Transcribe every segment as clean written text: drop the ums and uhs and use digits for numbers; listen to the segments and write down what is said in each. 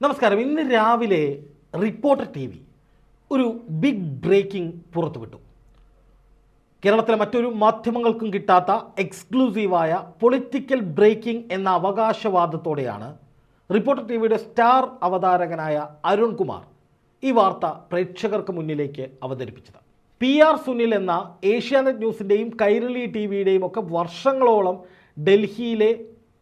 നമസ്കാരം. ഇന്ന് രാവിലെ റിപ്പോർട്ടർ TV ഒരു ബിഗ് ബ്രേക്കിംഗ് പുറത്തുവിട്ടു. കേരളത്തിലെ മറ്റൊരു മാധ്യമങ്ങൾക്കും കിട്ടാത്ത എക്സ്ക്ലൂസീവായ പൊളിറ്റിക്കൽ ബ്രേക്കിംഗ് എന്ന അവകാശവാദത്തോടെയാണ് റിപ്പോർട്ടർ TVയുടെ സ്റ്റാർ അവതാരകനായ അരുൺ കുമാർ ഈ വാർത്ത പ്രേക്ഷകർക്ക് മുന്നിലേക്ക് അവതരിപ്പിച്ചത്. PR സുനിൽ എന്ന ഏഷ്യാനെറ്റ് ന്യൂസിൻ്റെയും കൈരളി TVയുടെയും ഒക്കെ വർഷങ്ങളോളം ഡൽഹിയിലെ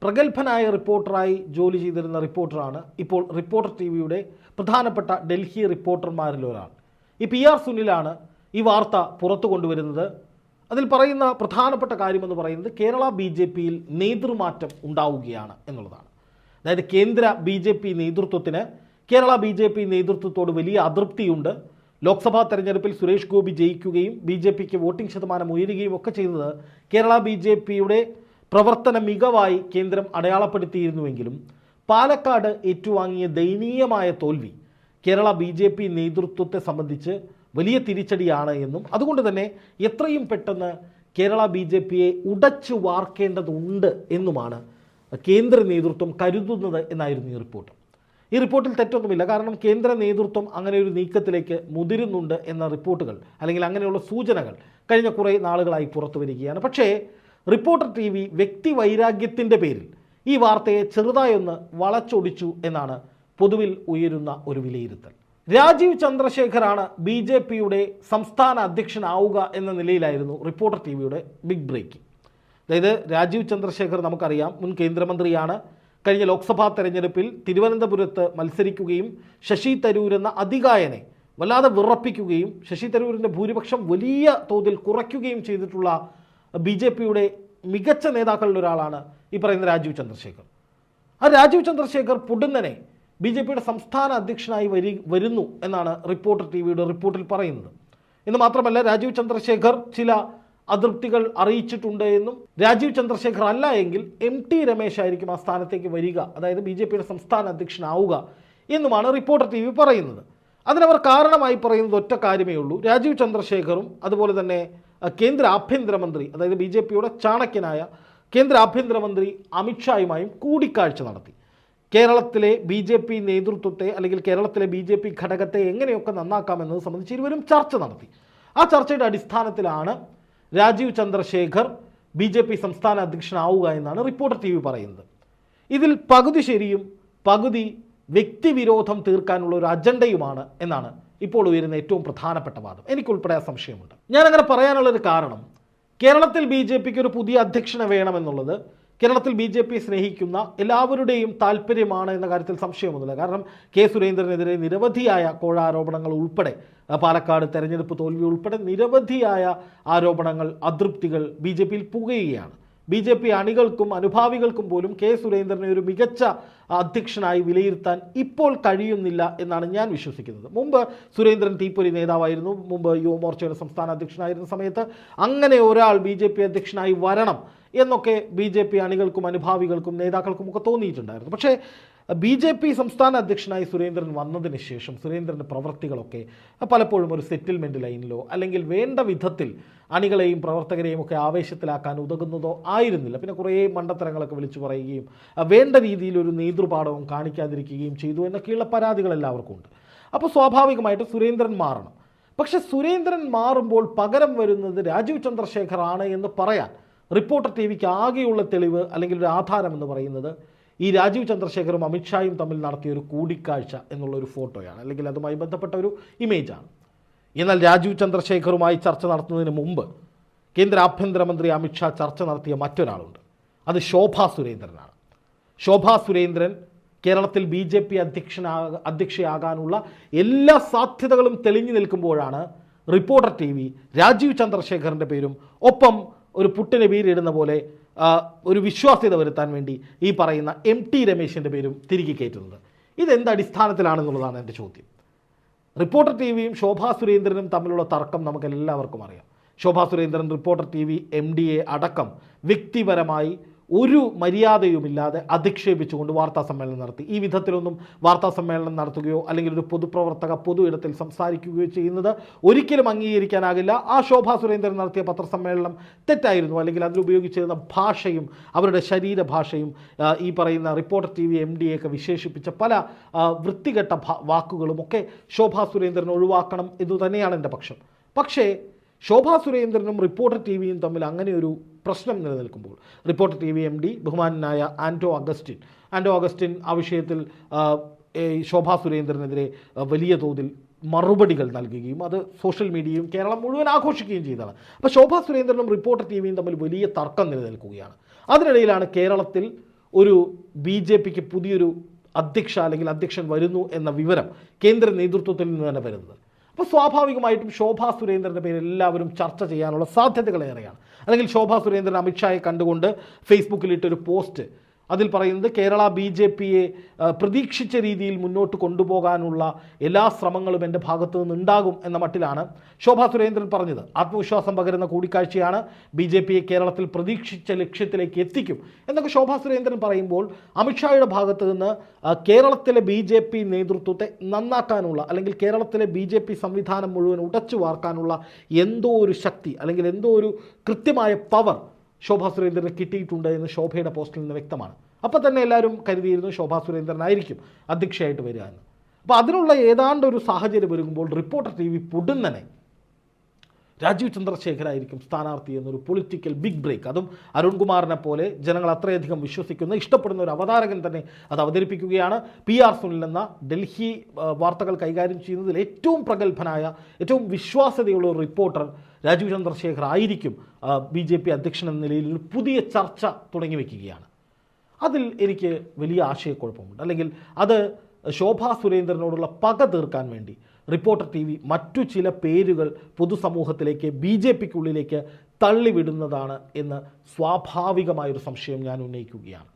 പ്രഗത്ഭനായ റിപ്പോർട്ടറായി ജോലി ചെയ്തിരുന്ന റിപ്പോർട്ടറാണ് ഇപ്പോൾ റിപ്പോർട്ടർ TVയുടെ പ്രധാനപ്പെട്ട ഡൽഹി റിപ്പോർട്ടർമാരിൽ ഒരാൾ. ഈ PR സുനിലാണ് ഈ വാർത്ത പുറത്തു കൊണ്ടുവരുന്നത്. അതിൽ പറയുന്ന പ്രധാനപ്പെട്ട കാര്യമെന്ന് പറയുന്നത് കേരള BJPയിൽ നേതൃമാറ്റം ഉണ്ടാവുകയാണ് എന്നുള്ളതാണ്. അതായത് കേന്ദ്ര BJP നേതൃത്വത്തിന് കേരള BJP നേതൃത്വത്തോട് വലിയ അതൃപ്തിയുണ്ട്. ലോക്സഭാ തെരഞ്ഞെടുപ്പിൽ സുരേഷ് ഗോപി ജയിക്കുകയും BJPക്ക് വോട്ടിംഗ് ശതമാനം ഉയരുകയും ഒക്കെ ചെയ്തത് കേരള BJPയുടെ പ്രവർത്തന മികവായി കേന്ദ്രം അടയാളപ്പെടുത്തിയിരുന്നുവെങ്കിലും പാലക്കാട് ഏറ്റുവാങ്ങിയ ദയനീയമായ തോൽവി കേരള BJP നേതൃത്വത്തെ സംബന്ധിച്ച് വലിയ തിരിച്ചടിയാണ് എന്നും അതുകൊണ്ട് തന്നെ എത്രയും പെട്ടെന്ന് കേരള BJPയെ ഉടച്ചു വാർക്കേണ്ടതുണ്ട് എന്നുമാണ് കേന്ദ്ര നേതൃത്വം കരുതുന്നത് എന്നായിരുന്നു ഈ റിപ്പോർട്ട്. ഈ റിപ്പോർട്ടിൽ തെറ്റൊന്നുമില്ല. കാരണം കേന്ദ്ര നേതൃത്വം അങ്ങനെ ഒരു നീക്കത്തിലേക്ക് മുതിരുന്നുണ്ട് എന്ന റിപ്പോർട്ടുകൾ അല്ലെങ്കിൽ അങ്ങനെയുള്ള സൂചനകൾ കഴിഞ്ഞ കുറേ നാളുകളായി പുറത്തു വരികയാണ്. പക്ഷേ റിപ്പോർട്ടർ TV വ്യക്തി വൈരാഗ്യത്തിൻ്റെ പേരിൽ ഈ വാർത്തയെ ചെറുതായൊന്ന് വളച്ചൊടിച്ചു എന്നാണ് പൊതുവിൽ ഉയരുന്ന ഒരു വിലയിരുത്തൽ. രാജീവ് ചന്ദ്രശേഖറാണ് BJPയുടെ സംസ്ഥാന അധ്യക്ഷനാവുക എന്ന നിലയിലായിരുന്നു റിപ്പോർട്ടർ TVയുടെ ബിഗ് ബ്രേക്കിംഗ്. അതായത് രാജീവ് ചന്ദ്രശേഖർ നമുക്കറിയാം, മുൻ കേന്ദ്രമന്ത്രിയാണ്. കഴിഞ്ഞ ലോക്സഭാ തെരഞ്ഞെടുപ്പിൽ തിരുവനന്തപുരത്ത് മത്സരിക്കുകയും ശശി തരൂർ എന്ന അതികായനെ വല്ലാതെ വിറപ്പിക്കുകയും ശശി തരൂരിൻ്റെ ഭൂരിപക്ഷം വലിയ തോതിൽ കുറയ്ക്കുകയും ചെയ്തിട്ടുള്ള BJPയുടെ മികച്ച നേതാക്കളിൽ ഒരാളാണ് ഈ പറയുന്ന രാജീവ് ചന്ദ്രശേഖർ. ആ രാജീവ് ചന്ദ്രശേഖർ പൊടുന്നനെ BJPയുടെ സംസ്ഥാന അധ്യക്ഷനായി വരുന്നു എന്നാണ് റിപ്പോർട്ടർ TVയുടെ റിപ്പോർട്ടിൽ പറയുന്നത്. എന്ന് മാത്രമല്ല, രാജീവ് ചന്ദ്രശേഖർ ചില അതൃപ്തികൾ അറിയിച്ചിട്ടുണ്ട് എന്നും രാജീവ് ചന്ദ്രശേഖർ അല്ല എങ്കിൽ MT രമേശ് ആയിരിക്കും ആ സ്ഥാനത്തേക്ക് വരിക, അതായത് BJPയുടെ സംസ്ഥാന അധ്യക്ഷനാവുക എന്നുമാണ് റിപ്പോർട്ടർ TV പറയുന്നത്. അതിനവർ കാരണമായി പറയുന്നത് ഒറ്റ കാര്യമേ ഉള്ളൂ. രാജീവ് ചന്ദ്രശേഖറും അതുപോലെ തന്നെ കേന്ദ്ര ആഭ്യന്തരമന്ത്രി, അതായത് BJPയുടെ ചാണക്യനായ കേന്ദ്ര ആഭ്യന്തരമന്ത്രി അമിത്ഷായുമായും കൂടിക്കാഴ്ച നടത്തി. കേരളത്തിലെ BJP നേതൃത്വത്തെ അല്ലെങ്കിൽ കേരളത്തിലെ BJP ഘടകത്തെ എങ്ങനെയൊക്കെ നന്നാക്കാമെന്നത് സംബന്ധിച്ച് ഇരുവരും ചർച്ച നടത്തി. ആ ചർച്ചയുടെ അടിസ്ഥാനത്തിലാണ് രാജീവ് ചന്ദ്രശേഖർ BJP സംസ്ഥാന അധ്യക്ഷനാവുക എന്നാണ് റിപ്പോർട്ടർ TV പറയുന്നത്. ഇതിൽ പകുതി ശരിയും പകുതി വ്യക്തിവിരോധം തീർക്കാനുള്ള ഒരു അജണ്ടയുമാണ് എന്നാണ് ഇപ്പോൾ ഉയരുന്ന ഏറ്റവും പ്രധാനപ്പെട്ട വാദം. എനിക്കുൾപ്പെടെ ആ സംശയമുണ്ട്. ഞാനങ്ങനെ പറയാനുള്ളൊരു കാരണം, കേരളത്തിൽ BJPക്ക് ഒരു പുതിയ അധ്യക്ഷനെ വേണമെന്നുള്ളത് കേരളത്തിൽ BJP സ്നേഹിക്കുന്ന എല്ലാവരുടെയും താല്പര്യമാണ് എന്ന കാര്യത്തിൽ സംശയമൊന്നുമില്ല. കാരണം K സുരേന്ദ്രനെതിരെ നിരവധിയായ കോഴ ആരോപണങ്ങൾ ഉൾപ്പെടെ, പാലക്കാട് തെരഞ്ഞെടുപ്പ് തോൽവി ഉൾപ്പെടെ നിരവധിയായ ആരോപണങ്ങൾ, അതൃപ്തികൾ BJPയിൽ പുകയുകയാണ്. BJP അണികൾക്കും അനുഭാവികൾക്കും പോലും K സുരേന്ദ്രനെ ഒരു മികച്ച അധ്യക്ഷനായി വിലയിരുത്താൻ ഇപ്പോൾ കഴിയുന്നില്ല എന്നാണ് ഞാൻ വിശ്വസിക്കുന്നത്. മുമ്പ് സുരേന്ദ്രൻ തീപ്പൊരി നേതാവായിരുന്നു. മുമ്പ് യുവമോർച്ചയുടെ സംസ്ഥാന അധ്യക്ഷനായിരുന്ന സമയത്ത് അങ്ങനെ ഒരാൾ BJP അധ്യക്ഷനായി വരണം എന്നൊക്കെ BJP അണികൾക്കും അനുഭാവികൾക്കും നേതാക്കൾക്കും ഒക്കെ തോന്നിയിട്ടുണ്ടായിരുന്നു. പക്ഷേ BJP സംസ്ഥാന അധ്യക്ഷനായി സുരേന്ദ്രൻ വന്നതിന് ശേഷം സുരേന്ദ്രൻ്റെ പ്രവൃത്തികളൊക്കെ പലപ്പോഴും ഒരു സെറ്റിൽമെൻറ്റ് ലൈനിലോ അല്ലെങ്കിൽ വേണ്ട വിധത്തിൽ അണികളെയും പ്രവർത്തകരെയും ഒക്കെ ആവേശത്തിലാക്കാൻ ഉതകുന്നതോ ആയിരുന്നില്ല. പിന്നെ കുറേ മണ്ടത്തരങ്ങളൊക്കെ വിളിച്ചു പറയുകയും വേണ്ട രീതിയിലൊരു നേതൃപാഠവും കാണിക്കാതിരിക്കുകയും ചെയ്തു എന്നൊക്കെയുള്ള പരാതികൾ എല്ലാവർക്കും ഉണ്ട്. അപ്പോൾ സ്വാഭാവികമായിട്ട് സുരേന്ദ്രൻ മാറണം. പക്ഷേ സുരേന്ദ്രൻ മാറുമ്പോൾ പകരം വരുന്നത് രാജീവ് ചന്ദ്രശേഖർ ആണ് എന്ന് പറയാൻ റിപ്പോർട്ടർ TVക്ക് ആകെയുള്ള തെളിവ് അല്ലെങ്കിൽ ഒരു ആധാരം എന്ന് പറയുന്നത് ഈ രാജീവ് ചന്ദ്രശേഖറും അമിത്ഷായും തമ്മിൽ നടത്തിയ ഒരു കൂടിക്കാഴ്ച എന്നുള്ളൊരു ഫോട്ടോയാണ്, അല്ലെങ്കിൽ അതുമായി ബന്ധപ്പെട്ട ഒരു ഇമേജാണ്. എന്നാൽ രാജീവ് ചന്ദ്രശേഖറുമായി ചർച്ച നടത്തുന്നതിന് മുമ്പ് കേന്ദ്ര ആഭ്യന്തരമന്ത്രി അമിത്ഷാ ചർച്ച നടത്തിയ മറ്റൊരാളുണ്ട്. അത് ശോഭാ സുരേന്ദ്രനാണ്. ശോഭാ സുരേന്ദ്രൻ കേരളത്തിൽ BJP അധ്യക്ഷയാകാനുള്ള എല്ലാ സാധ്യതകളും തെളിഞ്ഞു നിൽക്കുമ്പോഴാണ് റിപ്പോർട്ടർ TV രാജീവ് ചന്ദ്രശേഖറിൻ്റെ പേരും ഒപ്പം ഒരു പുട്ടിന് വീരിടുന്ന പോലെ ഒരു വിശ്വാസ്യത വരുത്താൻ വേണ്ടി ഈ പറയുന്ന MT രമേശിൻ്റെ പേരും തിരികെ കയറ്റുന്നത്. ഇതെന്ത് അടിസ്ഥാനത്തിലാണെന്നുള്ളതാണ് എൻ്റെ ചോദ്യം. റിപ്പോർട്ടർ TVയും ശോഭാ സുരേന്ദ്രനും തമ്മിലുള്ള തർക്കം നമുക്കെല്ലാവർക്കും അറിയാം. ശോഭാ സുരേന്ദ്രൻ റിപ്പോർട്ടർ TV MDയെ അടക്കം വ്യക്തിപരമായി ഒരു മര്യാദയുമില്ലാതെ അധിക്ഷേപിച്ചുകൊണ്ട് വാർത്താ സമ്മേളനം നടത്തി. ഈ വിധത്തിലൊന്നും വാർത്താ സമ്മേളനം നടത്തുകയോ അല്ലെങ്കിൽ ഒരു പൊതുപ്രവർത്തക പൊതു ഇടത്തിൽ സംസാരിക്കുകയോ ചെയ്യുന്നത് ഒരിക്കലും അംഗീകരിക്കാനാകില്ല. ആ ശോഭാ സുരേന്ദ്രൻ നടത്തിയ പത്രസമ്മേളനം തെറ്റായിരുന്നു, അല്ലെങ്കിൽ അതിലുപയോഗിച്ചിരുന്ന ഭാഷയും അവരുടെ ശരീരഭാഷയും ഈ പറയുന്ന റിപ്പോർട്ടർ TV MD ഒക്കെ വിശേഷിപ്പിച്ച പല വൃത്തികെട്ട വാക്കുകളും ഒക്കെ ശോഭാ സുരേന്ദ്രൻ ഒഴിവാക്കണം എന്നു തന്നെയാണ് എൻ്റെ പക്ഷം. പക്ഷേ ശോഭാ സുരേന്ദ്രനും റിപ്പോർട്ടർ TVയും തമ്മിൽ അങ്ങനെ ഒരു പ്രശ്നം നിലനിൽക്കുമ്പോൾ റിപ്പോർട്ടർ TV MD ബഹുമാനായ ആൻറ്റോ അഗസ്റ്റിൻ ആ വിഷയത്തിൽ ശോഭാ സുരേന്ദ്രനെതിരെ വലിയ തോതിൽ മറുപടികൾ നൽകുകയും അത് സോഷ്യൽ മീഡിയയും കേരളം മുഴുവൻ ആഘോഷിക്കുകയും ചെയ്തതാണ്. അപ്പോൾ ശോഭാ സുരേന്ദ്രനും റിപ്പോർട്ടർ TVയും തമ്മിൽ വലിയ തർക്കം നിലനിൽക്കുകയാണ്. അതിനിടയിലാണ് കേരളത്തിൽ ഒരു BJPക്ക് പുതിയൊരു അധ്യക്ഷൻ വരുന്നു എന്ന വിവരം കേന്ദ്ര നേതൃത്വത്തിൽ നിന്ന് തന്നെ വരുന്നത്. അപ്പോൾ സ്വാഭാവികമായിട്ടും ശോഭാ സുരേന്ദ്രൻ്റെ പേര് എല്ലാവരും ചർച്ച ചെയ്യാനുള്ള സാധ്യതകളേറെയാണ്. അല്ലെങ്കിൽ ശോഭാ സുരേന്ദ്രൻ അമിത്ഷായെ കണ്ടുകൊണ്ട് ഫേസ്ബുക്കിലിട്ടൊരു പോസ്റ്റ്, അതിൽ പറയുന്നത് കേരള BJPയെ പ്രതീക്ഷിച്ച രീതിയിൽ മുന്നോട്ട് കൊണ്ടുപോകാനുള്ള എല്ലാ ശ്രമങ്ങളും എൻ്റെ ഭാഗത്തു നിന്നുണ്ടാകും എന്ന മട്ടിലാണ് ശോഭാ സുരേന്ദ്രൻ പറഞ്ഞത്. ആത്മവിശ്വാസം പകരുന്ന കൂടിക്കാഴ്ചയാണ്, BJPയെ കേരളത്തിൽ പ്രതീക്ഷിച്ച ലക്ഷ്യത്തിലേക്ക് എത്തിക്കും എന്നൊക്കെ ശോഭാ സുരേന്ദ്രൻ പറയുമ്പോൾ അമിത്ഷായുടെ ഭാഗത്തു നിന്ന് കേരളത്തിലെ BJP നേതൃത്വത്തെ നന്നാക്കാനുള്ള അല്ലെങ്കിൽ കേരളത്തിലെ BJP സംവിധാനം മുഴുവൻ ഉടച്ചു വാർക്കാനുള്ള എന്തോ ഒരു ശക്തി അല്ലെങ്കിൽ എന്തോ ഒരു കൃത്യമായ പവർ ശോഭാ സുരേന്ദ്രന് കിട്ടിയിട്ടുണ്ട് എന്ന് ശോഭയുടെ പോസ്റ്റിൽ നിന്ന് വ്യക്തമാണ്. അപ്പോൾ തന്നെ എല്ലാവരും കരുതിയിരുന്നു ശോഭാ സുരേന്ദ്രനായിരിക്കും അധ്യക്ഷയായിട്ട് വരിക എന്ന്. അപ്പോൾ അതിനുള്ള ഏതാണ്ട് ഒരു സാഹചര്യം ഒരുങ്ങുമ്പോൾ റിപ്പോർട്ടർ TV പൊടുന്നനെ രാജീവ് ചന്ദ്രശേഖരായിരിക്കും സ്ഥാനാർത്ഥി എന്നൊരു പൊളിറ്റിക്കൽ ബിഗ് ബ്രേക്ക്, അതും അരുൺകുമാറിനെ പോലെ ജനങ്ങൾ അത്രയധികം വിശ്വസിക്കുന്ന ഇഷ്ടപ്പെടുന്ന ഒരു അവതാരകൻ തന്നെ അത് അവതരിപ്പിക്കുകയാണ്. PR സുനിൽ എന്ന ഡൽഹി വാർത്തകൾ കൈകാര്യം ചെയ്യുന്നതിൽ ഏറ്റവും പ്രഗത്ഭനായ ഏറ്റവും വിശ്വാസ്യതയുള്ള ഒരു റിപ്പോർട്ടർ രാജീവ് ചന്ദ്രശേഖർ ആയിരിക്കും BJP അധ്യക്ഷൻ എന്ന നിലയിൽ ഒരു പുതിയ ചർച്ച തുടങ്ങി വയ്ക്കുകയാണ്. അതിൽ എനിക്ക് വലിയ ആശയക്കുഴപ്പമുണ്ട്. അല്ലെങ്കിൽ അത് ശോഭാ സുരേന്ദ്രനോടുള്ള പക തീർക്കാൻ വേണ്ടി റിപ്പോർട്ടർ TV മറ്റു ചില പേരുകൾ പൊതുസമൂഹത്തിലേക്ക് BJPക്കുള്ളിലേക്ക് തള്ളിവിടുന്നതാണ് എന്ന് സ്വാഭാവികമായൊരു സംശയം ഞാൻ ഉന്നയിക്കുകയാണ്.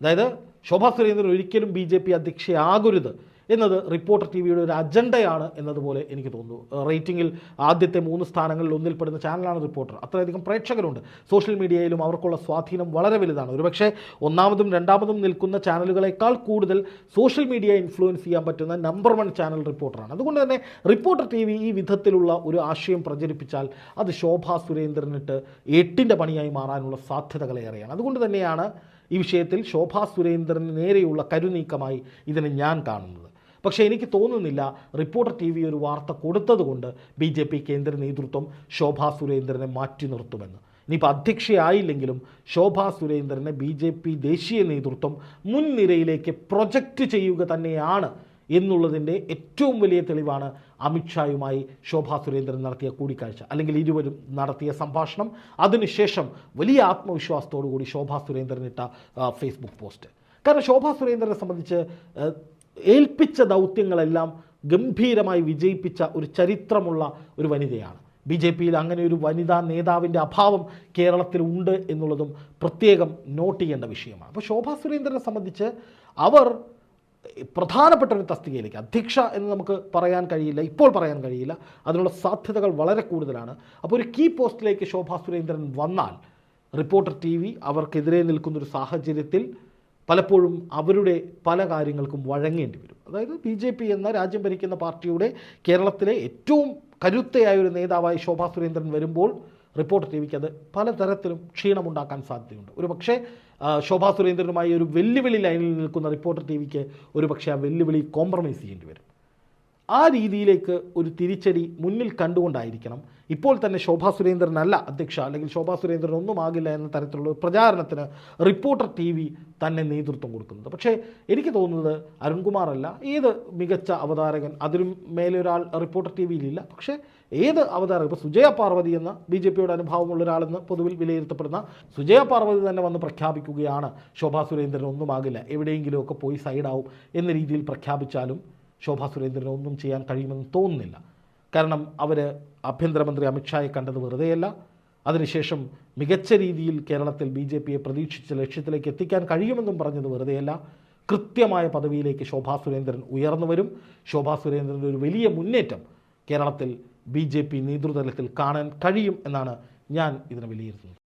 അതായത് ശോഭാ സുരേന്ദ്രൻ ഒരിക്കലും BJP അധ്യക്ഷയാകരുത് എന്നത് റിപ്പോർട്ടർ TVയുടെ ഒരു അജണ്ടയാണ് എന്നതുപോലെ എനിക്ക് തോന്നുന്നു. റേറ്റിംഗിൽ ആദ്യത്തെ 3 സ്ഥാനങ്ങളിൽ ഒന്നിൽപ്പെടുന്ന ചാനലാണ് റിപ്പോർട്ടർ. അത്രയധികം പ്രേക്ഷകരുണ്ട്. സോഷ്യൽ മീഡിയയിലും അവർക്കുള്ള സ്വാധീനം വളരെ വലുതാണ്. ഒരുപക്ഷെ ഒന്നാമതും രണ്ടാമതും നിൽക്കുന്ന ചാനലുകളെക്കാൾ കൂടുതൽ സോഷ്യൽ മീഡിയ ഇൻഫ്ലുവൻസ് ചെയ്യാൻ പറ്റുന്ന നമ്പർ 1 ചാനൽ റിപ്പോർട്ടറാണ്. അതുകൊണ്ട് തന്നെ റിപ്പോർട്ടർ TV ഈ വിധത്തിലുള്ള ഒരു ആശയം പ്രചരിപ്പിച്ചാൽ അത് ശോഭാ സുരേന്ദ്രനിട്ട് 8ൻ്റെ പണിയായി മാറാനുള്ള സാധ്യതകളേറെയാണ്. അതുകൊണ്ട് തന്നെയാണ് ഈ വിഷയത്തിൽ ശോഭാ സുരേന്ദ്രന് നേരെയുള്ള കരുനീക്കമായി ഇതിനെ ഞാൻ കാണുന്നത്. പക്ഷേ എനിക്ക് തോന്നുന്നില്ല റിപ്പോർട്ടർ TV ഒരു വാർത്ത കൊടുത്തതുകൊണ്ട് BJP കേന്ദ്ര നേതൃത്വം ശോഭാ സുരേന്ദ്രനെ മാറ്റി നിർത്തുമെന്ന്. ഇനിയിപ്പോൾ അധ്യക്ഷയായില്ലെങ്കിലും ശോഭാ സുരേന്ദ്രനെ BJP ദേശീയ നേതൃത്വം മുൻനിരയിലേക്ക് പ്രൊജക്റ്റ് ചെയ്യുക തന്നെയാണ് എന്നുള്ളതിൻ്റെ ഏറ്റവും വലിയ തെളിവാണ് അമിത്ഷായുമായി ശോഭാ സുരേന്ദ്രൻ നടത്തിയ കൂടിക്കാഴ്ച, അല്ലെങ്കിൽ ഇരുവരും നടത്തിയ സംഭാഷണം. അതിനുശേഷം വലിയ ആത്മവിശ്വാസത്തോടു കൂടി ശോഭാ സുരേന്ദ്രൻ ഇട്ട ഫേസ്ബുക്ക് പോസ്റ്റ്. കാരണം ശോഭാ സുരേന്ദ്രനെ സംബന്ധിച്ച് ഏൽപ്പിച്ച ദൗത്യങ്ങളെല്ലാം ഗംഭീരമായി വിജയിപ്പിച്ച ഒരു ചരിത്രമുള്ള ഒരു വനിതയാണ്. BJPയിൽ അങ്ങനെ ഒരു വനിതാ നേതാവിൻ്റെ അഭാവം കേരളത്തിൽ ഉണ്ട് എന്നുള്ളതും പ്രത്യേകം നോട്ട് ചെയ്യേണ്ട വിഷയമാണ്. അപ്പോൾ ശോഭാ സുരേന്ദ്രനെ സംബന്ധിച്ച് അവർ പ്രധാനപ്പെട്ട ഒരു തസ്തികയിലേക്ക് അധ്യക്ഷ എന്ന് നമുക്ക് പറയാൻ കഴിയില്ല, ഇപ്പോൾ പറയാൻ കഴിയില്ല, അതിനുള്ള സാധ്യതകൾ വളരെ കൂടുതലാണ്. അപ്പോൾ ഒരു കീ പോസ്റ്റിലേക്ക് ശോഭാ സുരേന്ദ്രൻ വന്നാൽ റിപ്പോർട്ടർ TV അവർക്കെതിരെ നിൽക്കുന്നൊരു സാഹചര്യത്തിൽ പലപ്പോഴും അവരുടെ പല കാര്യങ്ങൾക്കും വഴങ്ങേണ്ടി വരും. അതായത് BJP എന്ന രാജ്യം ഭരിക്കുന്ന പാർട്ടിയുടെ കേരളത്തിലെ ഏറ്റവും കരുത്തയായൊരു നേതാവായി ശോഭാ സുരേന്ദ്രൻ വരുമ്പോൾ റിപ്പോർട്ടർ TVക്ക് അത് പലതരത്തിലും ക്ഷീണമുണ്ടാക്കാൻ സാധ്യതയുണ്ട്. ഒരു പക്ഷേ ശോഭാ സുരേന്ദ്രനുമായി ഒരു വെല്ലുവിളി ലൈനിൽ നിൽക്കുന്ന റിപ്പോർട്ടർ TVക്ക് ഒരു പക്ഷേ ആ വെല്ലുവിളി കോംപ്രമൈസ് ചെയ്യേണ്ടി വരും. ആ രീതിയിലേക്ക് ഒരു തിരിച്ചടി മുന്നിൽ കണ്ടുകൊണ്ടായിരിക്കണം ഇപ്പോൾ തന്നെ ശോഭാ സുരേന്ദ്രനല്ല അധ്യക്ഷ, അല്ലെങ്കിൽ ശോഭാ സുരേന്ദ്രൻ ഒന്നും ആകില്ല എന്ന തരത്തിലുള്ള പ്രചാരണത്തിന് റിപ്പോർട്ടർ TV തന്നെ നേതൃത്വം കൊടുക്കുന്നത്. പക്ഷേ എനിക്ക് തോന്നുന്നത് അരുൺകുമാറല്ല, ഏത് മികച്ച അവതാരകൻ, അതിനും മേലെ ഒരാൾ റിപ്പോർട്ടർ TVയിലില്ല. പക്ഷേ ഏത് അവതാരകൻ, ഇപ്പോൾ സുജയ പാർവതി എന്ന BJPയുടെ അനുഭവമുള്ള ഒരാളെന്ന് പൊതുവിൽ വിലയിരുത്തപ്പെടുന്ന സുജയ പാർവതി തന്നെ വന്ന് പ്രഖ്യാപിക്കുകയാണ് ശോഭാ സുരേന്ദ്രൻ ഒന്നുമാകില്ല, എവിടെയെങ്കിലുമൊക്കെ പോയി സൈഡാവും എന്ന രീതിയിൽ പ്രഖ്യാപിച്ചാലും ശോഭാ സുരേന്ദ്രന് ഒന്നും ചെയ്യാൻ കഴിയുമെന്ന് തോന്നുന്നില്ല. കാരണം അവർ ആഭ്യന്തരമന്ത്രി അമിത്ഷായെ കണ്ടത് വെറുതെയല്ല. അതിനുശേഷം മികച്ച രീതിയിൽ കേരളത്തിൽ BJPയെ പ്രതീക്ഷിച്ച ലക്ഷ്യത്തിലേക്ക് എത്തിക്കാൻ കഴിയുമെന്നും പറഞ്ഞത് വെറുതെയല്ല. കൃത്യമായ പദവിയിലേക്ക് ശോഭാ സുരേന്ദ്രൻ ഉയർന്നു വരും. ശോഭാ സുരേന്ദ്രൻ്റെ ഒരു വലിയ മുന്നേറ്റം കേരളത്തിൽ BJP നേതൃതലത്തിൽ കാണാൻ കഴിയും എന്നാണ് ഞാൻ ഇതിനെ വിലയിരുത്തുന്നത്.